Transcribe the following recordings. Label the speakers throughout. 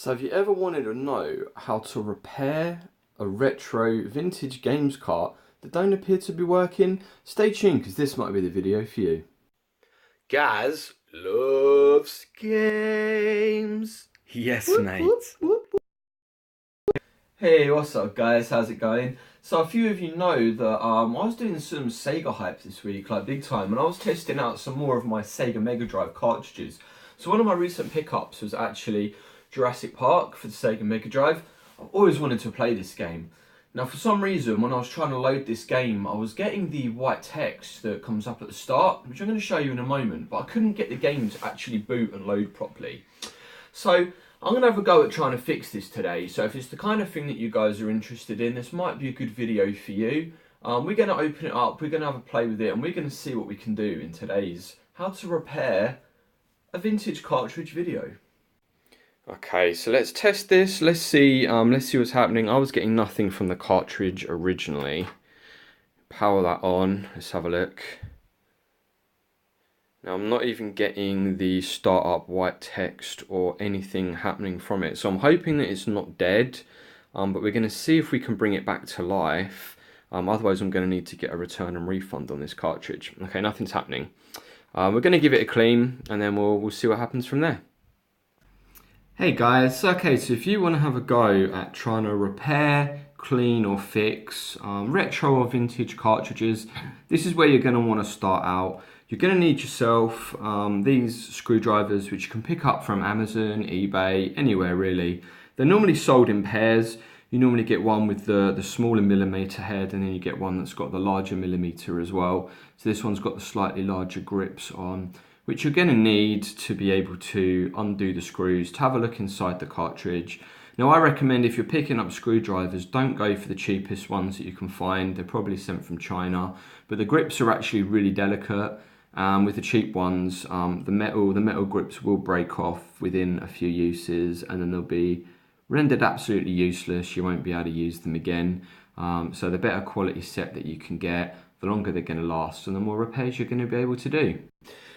Speaker 1: So have you ever wanted to know how to repair a retro vintage games cart that don't appear to be working? Stay tuned because this might be the video for you.
Speaker 2: Gaz loves games.
Speaker 1: Yes,
Speaker 2: Whoop, whoop,
Speaker 1: mate.
Speaker 2: whoop.
Speaker 1: Hey, what's up guys? How's it going? So a few of you know that I was doing some Sega hype this week, like big time, and I was testing out some more of my Sega Mega Drive cartridges. So one of my recent pickups was actually Jurassic Park for the Sega Mega Drive. I've always wanted to play this game. Now for some reason when I was trying to load this game, I was getting the white text that comes up at the start, which I'm going to show you in a moment, but I couldn't get the game to actually boot and load properly. So I'm going to have a go at trying to fix this today. So if it's the kind of thing that you guys are interested in, this might be a good video for you. We're going to open it up, we're going to have a play with it, and we're going to see what we can do in today's how to repair a vintage cartridge video. Okay, so let's test this. Let's see what's happening. I was getting nothing from the cartridge originally. Power that on. Let's have a look. Now I'm not even getting the startup white text or anything happening from it. So I'm hoping that it's not dead, but we're going to see if we can bring it back to life. Otherwise I'm going to need to get a return and refund on this cartridge. Okay, nothing's happening. We're going to give it a clean and then we'll see what happens from there. Hey guys, okay, so if you want to have a go at trying to repair, clean or fix retro or vintage cartridges, this is where you're going to want to start out. You're going to need yourself these screwdrivers, which you can pick up from Amazon, eBay, anywhere really. They're normally sold in pairs. You normally get one with the smaller millimeter head, and then you get one that's got the larger millimeter as well. So this one's got the slightly larger grips on, which you're going to need to be able to undo the screws, to have a look inside the cartridge. Now I recommend if you're picking up screwdrivers, don't go for the cheapest ones that you can find. They're probably sent from China, but the grips are actually really delicate. With the cheap ones, the metal grips will break off within a few uses, and then they'll be rendered absolutely useless. You won't be able to use them again. So the better quality set that you can get, the longer they're going to last, and the more repairs you're going to be able to do.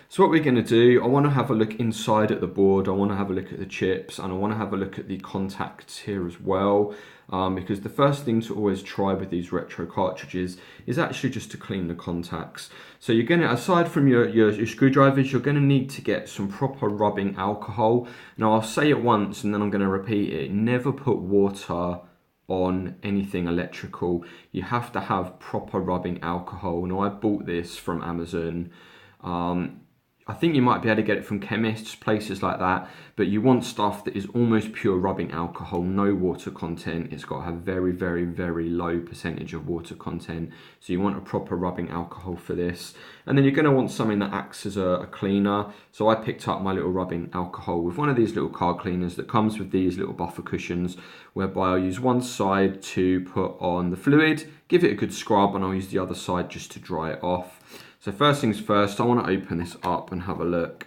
Speaker 1: So what we're going to do, I want to have a look inside at the board, I want to have a look at the chips, and I want to have a look at the contacts here as well, because the first thing to always try with these retro cartridges is actually just to clean the contacts. So you're going to, aside from your screwdrivers, you're going to need to get some proper rubbing alcohol. Now I'll say it once and then I'm going to repeat it. Never put water on anything electrical. You have to have proper rubbing alcohol. Now I bought this from Amazon. I think you might be able to get it from chemists, places like that, but you want stuff that is almost pure rubbing alcohol, no water content. It's got to have very, very, very low percentage of water content. So you want a proper rubbing alcohol for this. And then you're going to want something that acts as a cleaner. So I picked up my little rubbing alcohol with one of these little car cleaners that comes with these little buffer cushions, whereby I'll use one side to put on the fluid, give it a good scrub, and I'll use the other side just to dry it off. So first things first, I want to open this up and have a look.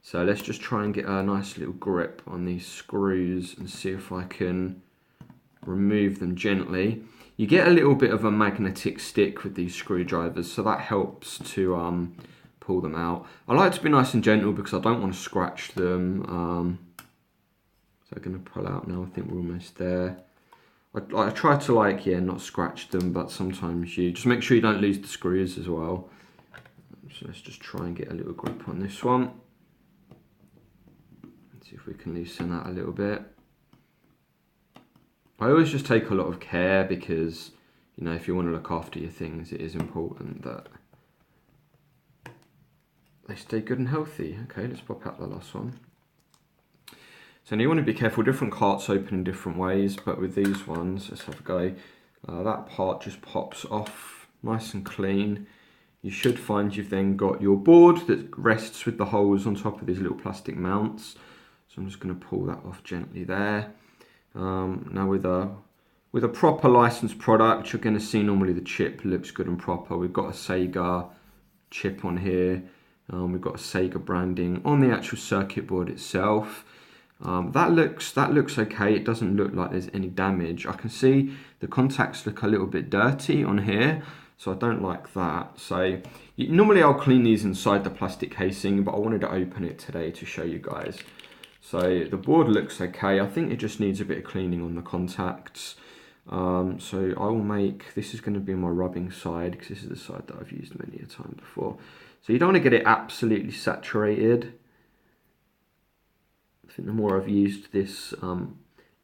Speaker 1: So let's just try and get a nice little grip on these screws and see if I can remove them gently. You get a little bit of a magnetic stick with these screwdrivers, so that helps to pull them out. I like to be nice and gentle because I don't want to scratch them. So I'm going to pull out now, I think we're almost there. I try to not scratch them, but sometimes you just make sure you don't lose the screws as well. So let's just try and get a little grip on this one. Let's see if we can loosen that a little bit. I always just take a lot of care because, you know, if you want to look after your things, it is important that they stay good and healthy. Okay, let's pop out the last one. So now you want to be careful, different carts open in different ways, but with these ones, let's have a go. That part just pops off nice and clean. You should find you've then got your board that rests with the holes on top of these little plastic mounts. So I'm just going to pull that off gently there. Now with a proper licensed product, you're going to see normally the chip looks good and proper. We've got a Sega chip on here. We've got a Sega branding on the actual circuit board itself. That looks okay. It doesn't look like there's any damage. I can see the contacts look a little bit dirty on here. So I don't like that. So normally I'll clean these inside the plastic casing, but I wanted to open it today to show you guys. So the board looks okay. I think it just needs a bit of cleaning on the contacts. So I will make, this is going to be my rubbing side, because this is the side that I've used many a time before. So you don't want to get it absolutely saturated. I think the more I've used this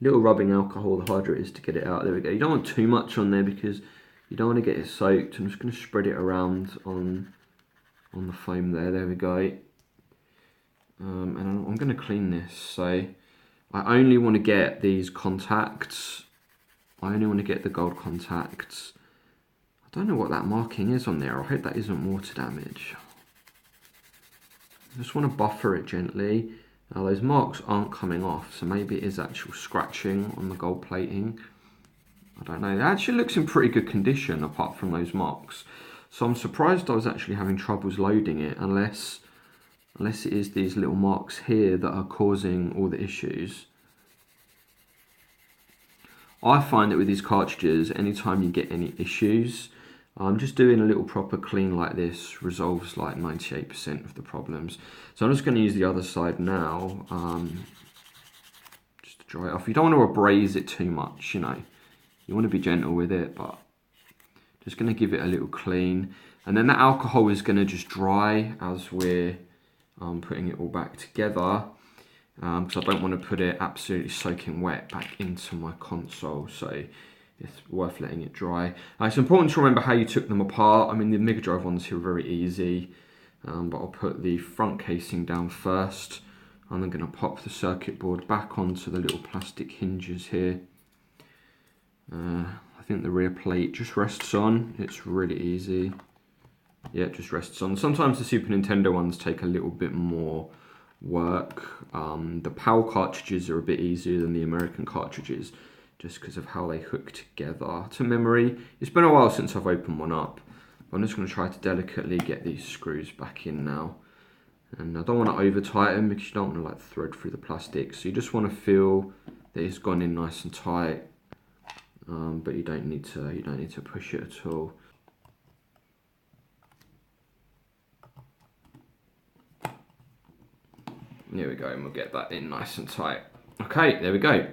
Speaker 1: little rubbing alcohol, the harder it is to get it out. There we go. You don't want too much on there because you don't want to get it soaked. I'm just going to spread it around on the foam there. There we go. And I'm going to clean this. So I only want to get these contacts. I only want to get the gold contacts. I don't know what that marking is on there. I hope that isn't water damage. I just want to buffer it gently. Now those marks aren't coming off, so maybe it is actual scratching on the gold plating. I don't know. It actually looks in pretty good condition apart from those marks. So I'm surprised I was actually having troubles loading it, unless it is these little marks here that are causing all the issues. I find that with these cartridges, anytime you get any issues, just doing a little proper clean like this resolves like 98% of the problems. So I'm just going to use the other side now, just to dry it off. You don't want to abrase it too much, you know. You want to be gentle with it, but just going to give it a little clean. And then that alcohol is going to just dry as we're putting it all back together. Because I don't want to put it absolutely soaking wet back into my console, so it's worth letting it dry. It's important to remember how you took them apart. I mean, the Mega Drive ones here are very easy, but I'll put the front casing down first, and I'm going to pop the circuit board back onto the little plastic hinges here. I think the rear plate just rests on. It's really easy. Yeah, it just rests on. Sometimes the Super Nintendo ones take a little bit more work. The PAL cartridges are a bit easier than the American cartridges, just because of how they hook together to memory. It's been a while since I've opened one up. I'm just going to try to delicately get these screws back in now. And I don't want to over tighten because you don't want to like thread through the plastic. So you just want to feel that it's gone in nice and tight. But you don't need to push it at all. There we go, and we'll get that in nice and tight. Okay, there we go.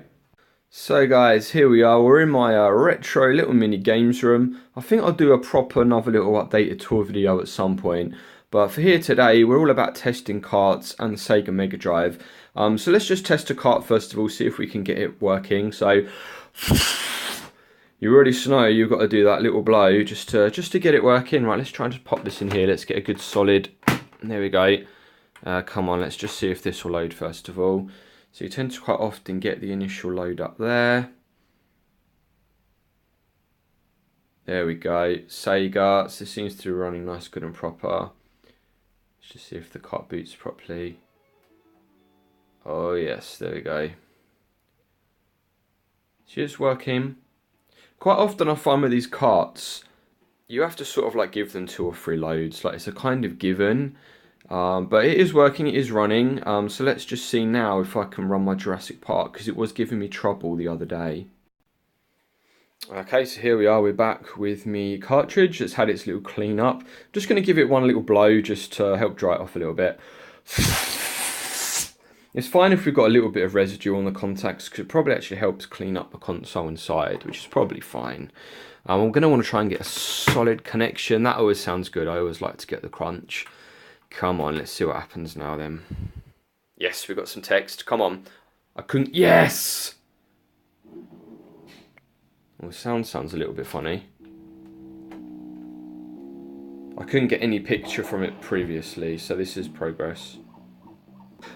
Speaker 1: So guys, here we are. We're in my retro little mini games room. I think I'll do a proper another little updated tour video at some point. But for here today, we're all about testing carts and the Sega Mega Drive. So let's just test a cart first of all, see if we can get it working. So you already know you've got to do that little blow just to get it working. Right, let's try and just pop this in here. Let's get a good solid. There we go. Come on, let's just see if this will load first of all. So you tend to quite often get the initial load up there. There we go. Sega. So this seems to be running nice, good and proper. Let's just see if the cart boots properly. Oh yes, there we go. So it's working. Quite often I find with these carts, you have to sort of like give them 2 or 3 loads. Like it's a kind of given. But it is working, it is running. So let's just see now if I can run my Jurassic Park, because it was giving me trouble the other day. Okay, so here we are, we're back with me cartridge. It's had its little clean up. Just going to give it one little blow just to help dry it off a little bit. It's fine if we've got a little bit of residue on the contacts, because it probably actually helps clean up the console inside, which is probably fine. I'm going to want to try and get a solid connection. That always sounds good. I always like to get the crunch. Come on, let's see what happens now then. Yes, we've got some text. Come on. I couldn't... Yes! Well, the sound sounds a little bit funny. I couldn't get any picture from it previously, so this is progress.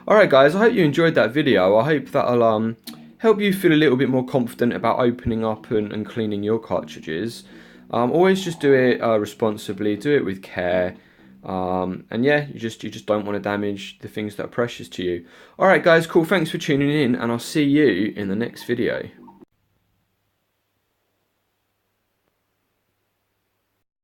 Speaker 1: Alright guys, I hope you enjoyed that video. I hope that'll help you feel a little bit more confident about opening up and cleaning your cartridges. Always just do it responsibly, do it with care. And yeah, you just don't want to damage the things that are precious to you. Alright guys, cool, thanks for tuning in, and I'll see you in the next video.